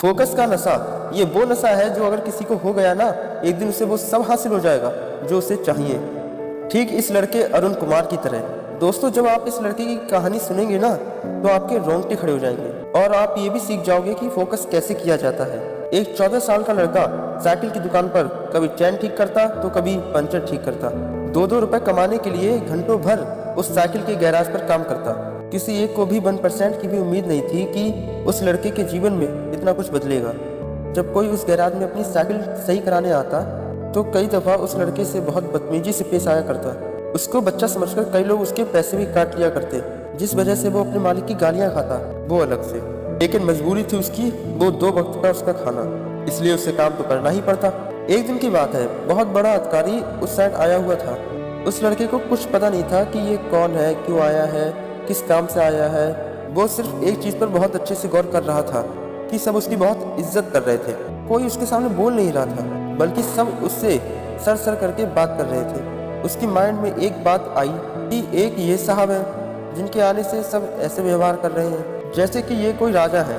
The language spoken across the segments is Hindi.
फोकस का नशा, ये वो नशा है जो अगर किसी को हो गया ना, एक दिन उसे वो सब हासिल हो जाएगा जो उसे चाहिए। ठीक इस लड़के अरुण कुमार की तरह। दोस्तों, जब आप इस लड़के की कहानी सुनेंगे ना, तो आपके रोंगटे खड़े हो जाएंगे और आप ये भी सीख जाओगे कि फोकस कैसे किया जाता है। एक 14 साल का लड़का साइकिल की दुकान पर कभी चैन ठीक करता तो कभी पंचर ठीक करता। 2-2 रुपए कमाने के लिए घंटों भर उस साइकिल के गैराज पर काम करता। किसी एक को भी 1% की भी उम्मीद नहीं थी कि उस लड़के के जीवन में इतना कुछ बदलेगा। जब कोई उस गैराज में अपनी साइकिल सही कराने आता तो कई दफ़ा उस लड़के से बहुत बदतमीजी से पेश आया करता। उसको बच्चा समझकर कई लोग उसके पैसे भी काट लिया करते, जिस वजह से वो अपने मालिक की गालियां खाता, वो अलग से। लेकिन मजबूरी थी उसकी, वो 2 वक्त का उसका खाना, इसलिए उसे काम तो करना ही पड़ता। एक दिन की बात है, बहुत बड़ा अधिकारी उस साइड आया हुआ था। उस लड़के को कुछ पता नहीं था कि ये कौन है, क्यों आया है, किस काम से आया है। वो सिर्फ एक चीज़ पर बहुत अच्छे से गौर कर रहा था कि सब उसकी बहुत इज्जत कर रहे थे। कोई उसके सामने बोल नहीं रहा था, बल्कि सब उससे सर सर करके बात कर रहे थे। उसकी माइंड में एक बात आई कि एक ये साहब है जिनके आने से सब ऐसे व्यवहार कर रहे हैं जैसे कि ये कोई राजा है,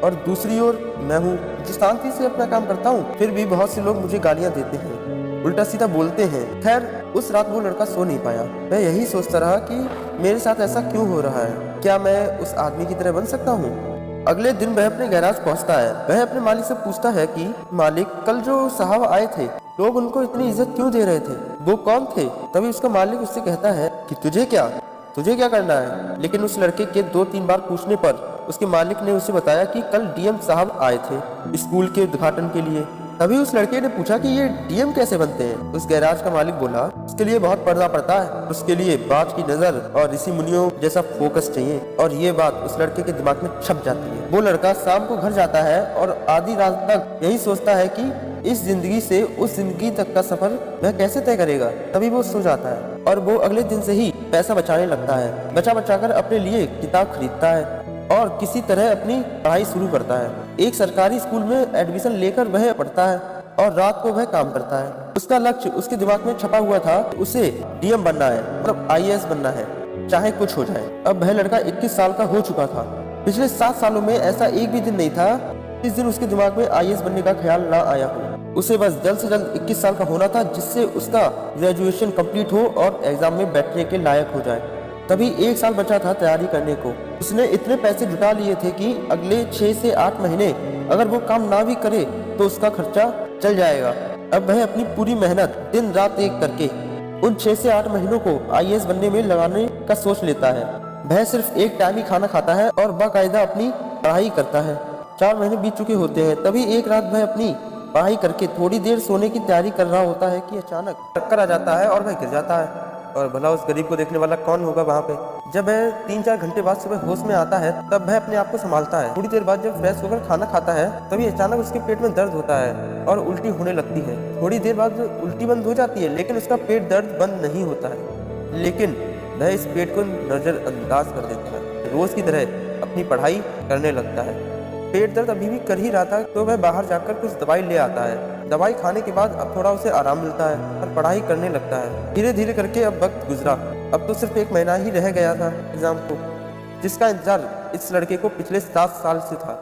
और दूसरी ओर मैं हूँ जो शांति से अपना काम करता हूँ, फिर भी बहुत से लोग मुझे गालियाँ देते हैं, उल्टा सीधा बोलते हैं। खैर, उस रात वो लड़का सो नहीं पाया। मैं यही सोचता रहा कि मेरे साथ ऐसा क्यों हो रहा है, क्या मैं उस आदमी की तरह बन सकता हूँ। अगले दिन वह अपने गैराज पहुंचता है। वह अपने मालिक से पूछता है कि मालिक, कल जो साहब आए थे, लोग उनको इतनी इज्जत क्यों दे रहे थे, वो कौन थे। तभी उसका मालिक उससे कहता है कि तुझे क्या करना है। लेकिन उस लड़के के 2-3 बार पूछने पर उसके मालिक ने उसे बताया कि कल डीएम साहब आए थे स्कूल के उद्घाटन के लिए। तभी उस लड़के ने पूछा कि ये डीएम कैसे बनते हैं। उस गैराज का मालिक बोला, उसके लिए बहुत पर्दा पड़ता है, उसके लिए बाज की नजर और ऋषि मुनियों जैसा फोकस चाहिए। और ये बात उस लड़के के दिमाग में छप जाती है। वो लड़का शाम को घर जाता है और आधी रात तक यही सोचता है कि इस जिंदगी से उस जिंदगी तक का सफर वह कैसे तय करेगा। तभी वो सो जाता है और वो अगले दिन से ही पैसा बचाने लगता है। बचाकर अपने लिए किताब खरीदता है और किसी तरह अपनी पढ़ाई शुरू करता है। एक सरकारी स्कूल में एडमिशन लेकर वह पढ़ता है और रात को वह काम करता है। उसका लक्ष्य उसके दिमाग में छपा हुआ था, उसे डीएम बनना है, मतलब आईएएस बनना है, चाहे कुछ हो जाए। अब वह लड़का 21 साल का हो चुका था। पिछले 7 सालों में ऐसा एक भी दिन नहीं था इस दिन उसके दिमाग में आईएएस बनने का ख्याल ना आया हो। उसे बस जल्द से जल्द 21 साल का होना था, जिससे उसका ग्रेजुएशन कंप्लीट हो और एग्जाम में बैठने के लायक हो जाए। तभी 1 साल बचा था तैयारी करने को। उसने इतने पैसे जुटा लिए थे कि अगले 6 से 8 महीने अगर वो काम ना भी करे तो उसका खर्चा चल जाएगा। अब वह अपनी पूरी मेहनत दिन रात एक करके उन 6 से 8 महीनों को आईएएस बनने में लगाने का सोच लेता है। वह सिर्फ एक टाइम ही खाना खाता है और बाकायदा अपनी पढ़ाई करता है। 4 महीने बीत चुके होते हैं। तभी एक रात वह अपनी पढ़ाई करके थोड़ी देर सोने की तैयारी कर रहा होता है कि अचानक चक्कर आ जाता है और वह गिर जाता है। और भला उस गरीब को देखने वाला कौन होगा वहाँ पे। जब वह 3-4 घंटे बाद सुबह होश में आता है, तब वह अपने आप को संभालता है। थोड़ी देर बाद जब फ्रेश होकर खाना खाता है, तभी अचानक उसके पेट में दर्द होता है और उल्टी होने लगती है। थोड़ी देर बाद उल्टी बंद हो जाती है, लेकिन उसका पेट दर्द बंद नहीं होता है। लेकिन वह इस पेट को नजरअंदाज कर देता है, रोज की तरह अपनी पढ़ाई करने लगता है। पेट दर्द अभी भी कर ही रहा था तो वह बाहर जाकर कुछ दवाई ले आता है। दवाई खाने के बाद अब थोड़ा उसे आराम मिलता है और पढ़ाई करने लगता है। धीरे धीरे करके अब वक्त गुजरा। अब तो सिर्फ 1 महीना ही रह गया था एग्जाम को, जिसका इंतजार इस लड़के को पिछले 7 साल से था।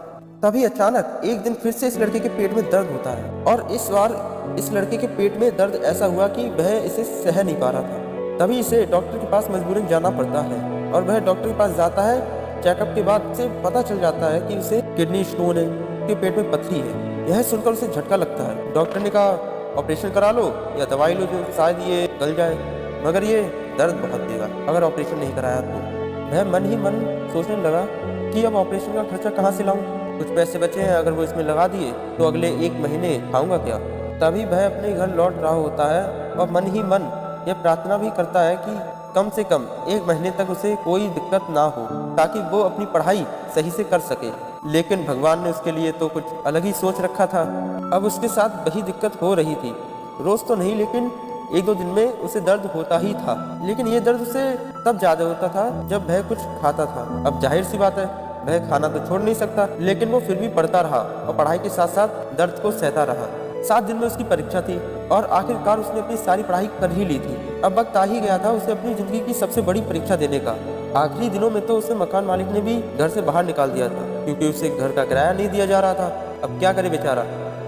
तभी अचानक एक दिन फिर से इस लड़के के पेट में दर्द होता है और इस बार इस लड़के के पेट में दर्द ऐसा हुआ कि वह इसे सह नहीं पा रहा था। तभी इसे डॉक्टर के पास मजबूरन जाना पड़ता है और वह डॉक्टर के पास जाता है। चेकअप के बाद से पता चल जाता है कि उसे किडनी स्टोन है, उसके पेट में पथरी है। यह सुनकर उसे झटका लगता है। डॉक्टर ने कहा ऑपरेशन करा लो या दवाई लो जो शायद ये गल जाए, मगर ये दर्द बहुत देगा अगर ऑपरेशन नहीं कराया तो। वह मन ही मन सोचने लगा कि अब ऑपरेशन का खर्चा कहाँ से लाऊं। कुछ पैसे बचे हैं, अगर वो इसमें लगा दिए तो अगले 1 महीने खाऊंगा क्या। तभी वह अपने घर लौट रहा होता है और मन ही मन यह प्रार्थना भी करता है कि कम से कम 1 महीने तक उसे कोई दिक्कत ना हो, ताकि वो अपनी पढ़ाई सही से कर सके। लेकिन भगवान ने उसके लिए तो कुछ अलग ही सोच रखा था। अब उसके साथ वही दिक्कत हो रही थी। रोज तो नहीं, लेकिन 1-2 दिन में उसे दर्द होता ही था। लेकिन ये दर्द उसे तब ज्यादा होता था जब वह कुछ खाता था। अब जाहिर सी बात है, वह खाना तो छोड़ नहीं सकता, लेकिन वो फिर भी पढ़ता रहा और पढ़ाई के साथ साथ दर्द को सहता रहा। 7 दिन में उसकी परीक्षा थी और आखिरकार उसने अपनी सारी पढ़ाई कर ही ली थी। अब वक्त आ ही गया था उसे अपनी जिंदगी की सबसे बड़ी परीक्षा देने का। आखिरी दिनों में तो उसे मकान मालिक ने भी घर से बाहर निकाल दिया था, क्योंकि उसे घर का किराया नहीं दिया जा रहा था। अब क्या करे बेचारा,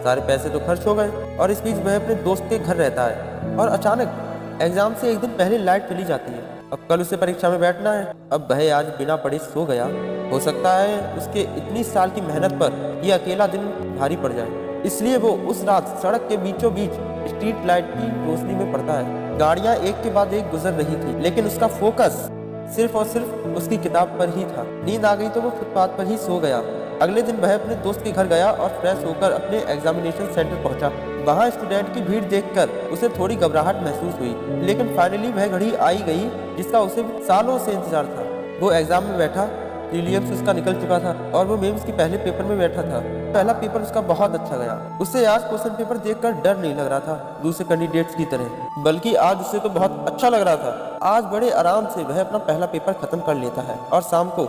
सारे पैसे तो खर्च हो गए। और इस बीच वह अपने दोस्त के घर रहता है और अचानक एग्जाम से एक दिन पहले लाइट चली जाती है। अब कल उसे परीक्षा में बैठना है। अब वह आज बिना पढ़े सो गया। हो सकता है उसके इतनी साल की मेहनत पर यह अकेला दिन भारी पड़ जाए, इसलिए वो उस रात सड़क के बीचों बीच स्ट्रीट लाइट की रोशनी में पड़ता है। गाड़ियां एक के बाद एक गुजर रही थी, लेकिन उसका फोकस सिर्फ और सिर्फ उसकी किताब पर ही था। नींद आ गई तो वो फुटपाथ पर ही सो गया। अगले दिन वह अपने दोस्त के घर गया और फ्रेश होकर अपने एग्जामिनेशन सेंटर पहुंचा। वहां स्टूडेंट की भीड़ देखकर उसे थोड़ी घबराहट महसूस हुई, लेकिन फाइनली वह घड़ी आई गई जिसका उसे सालों से इंतजार था। वो एग्जाम में बैठा, प्रीलिम्स उसका निकल चुका था और वो मेंस के पहले पेपर में बैठा था। पहला पेपर उसका बहुत अच्छा गया। उसे आज क्वेश्चन पेपर देखकर डर नहीं लग रहा था दूसरे कैंडिडेट्स की तरह, बल्कि आज उसे तो बहुत अच्छा लग रहा था। आज बड़े आराम से वह अपना पहला पेपर खत्म कर लेता है और शाम को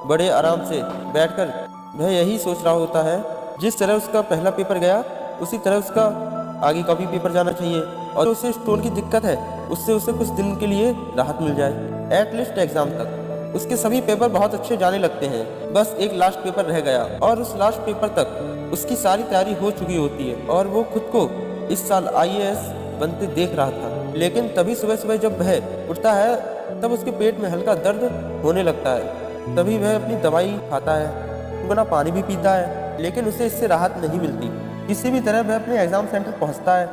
बड़े आराम से बैठकर वह यही सोच रहा होता है, जिस तरह उसका पहला पेपर गया उसी तरह उसका आगे का भी पेपर जाना चाहिए और उसे स्टोन की दिक्कत है, उससे उसे कुछ दिन के लिए राहत मिल जाए। एटलीस्ट एग्जाम तक उसके सभी पेपर बहुत अच्छे जाने लगते हैं। बस एक लास्ट पेपर रह गया और उस लास्ट पेपर तक उसकी सारी तैयारी हो चुकी होती है और वो खुद को इस साल IAS बनते देख रहा था। लेकिन तभी सुबह सुबह जब वह उठता है तब उसके पेट में हल्का दर्द होने लगता है। तभी वह अपनी दवाई खाता है, गुना पानी भी पीता है, लेकिन उसे इससे राहत नहीं मिलती। किसी भी तरह वह अपने एग्जाम सेंटर पहुंचता है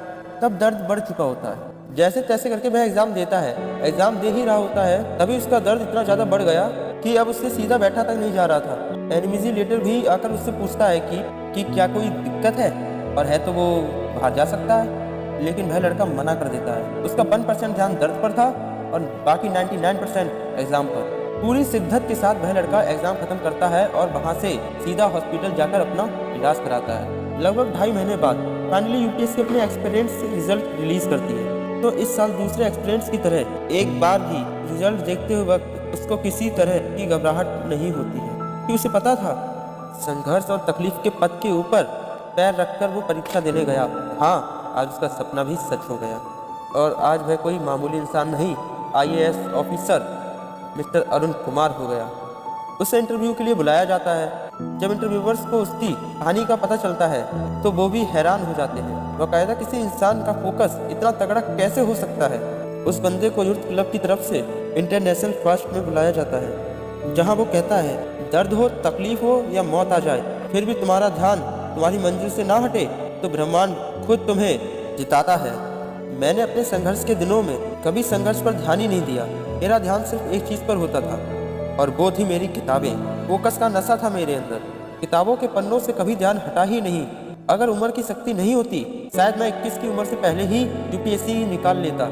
तब दर्द बढ़ चुका होता है। जैसे तैसे करके वह एग्जाम देता है। एग्जाम दे ही रहा होता है तभी उसका दर्द इतना ज़्यादा बढ़ गया कि अब उससे सीधा बैठा तक नहीं जा रहा था। इन्विजिलेटर भी आकर उससे पूछता है कि क्या कोई दिक्कत है, और है तो वो बाहर जा सकता है, लेकिन वह लड़का मना कर देता है। उसका 1% ध्यान दर्द पर था और बाकी 99% एग्जाम पर। पूरी शिद्दत के साथ वह लड़का एग्जाम खत्म करता है और वहाँ से सीधा हॉस्पिटल जाकर अपना इलाज कराता है। लगभग 2.5 महीने बाद फाइनली UPSC अपने एक्सपीरियंस से रिजल्ट रिलीज करती है। तो इस साल दूसरे एक्सपीरियंस की तरह एक बार भी रिजल्ट देखते हुए वक्त उसको किसी तरह की घबराहट नहीं होती है, क्योंकि उसे पता था संघर्ष और तकलीफ के पथ के ऊपर पैर रखकर वो परीक्षा देने गया। हाँ, आज उसका सपना भी सच हो गया और आज वह कोई मामूली इंसान नहीं, IAS officer mister Arun Kumar हो गया। उसे इंटरव्यू के लिए बुलाया जाता है। जब इंटरव्यूअर्स को उसकी कहानी का पता चलता है तो वो भी हैरान हो जाते हैं। बाकायदा किसी इंसान का फोकस इतना तगड़ा कैसे हो सकता है। उस बंदे को यूथ क्लब की तरफ से इंटरनेशनल फर्स्ट में बुलाया जाता है, जहां वो कहता है दर्द हो, तकलीफ हो या मौत आ जाए, फिर भी तुम्हारा ध्यान तुम्हारी मंजिल से ना हटे तो ब्रह्मांड खुद तुम्हें जिताता है। मैंने अपने संघर्ष के दिनों में कभी संघर्ष पर ध्यान ही नहीं दिया। मेरा ध्यान सिर्फ एक चीज़ पर होता था और वो थी मेरी किताबें। फोकस का नशा था मेरे अंदर। किताबों के पन्नों से कभी ध्यान हटा ही नहीं। अगर उम्र की शक्ति नहीं होती शायद मैं 21 की उम्र से पहले ही UPSC निकाल लेता।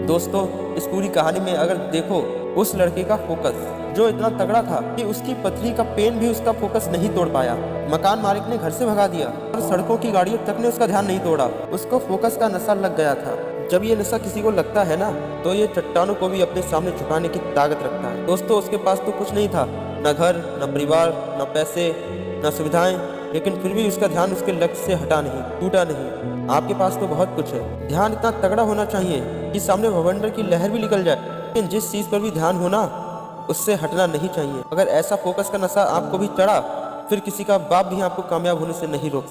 दोस्तों, इस पूरी कहानी में अगर देखो उस लड़के का फोकस जो इतना तगड़ा था कि उसकी पथरी का पेन भी उसका फोकस नहीं तोड़ पाया। मकान मालिक ने घर से भगा दिया और सड़कों की गाड़ियों तक ने उसका ध्यान नहीं तोड़ा। उसको फोकस का नशा लग गया था। जब ये नशा किसी को लगता है ना तो ये चट्टानों को भी अपने सामने झुकाने की ताकत रखता है। दोस्तों, उसके पास तो कुछ नहीं था, न घर, न परिवार, न पैसे, न सुविधाएं, लेकिन फिर भी उसका ध्यान उसके लक्ष्य से हटा नहीं, टूटा नहीं। आपके पास तो बहुत कुछ है, ध्यान इतना तगड़ा होना चाहिए कि सामने भवंडर की लहर भी निकल जाए, लेकिन जिस चीज़ पर भी ध्यान होना उससे हटना नहीं चाहिए। अगर ऐसा फोकस का नशा आपको भी चढ़ा फिर किसी का बाप भी आपको कामयाब होने से नहीं रोक सकता।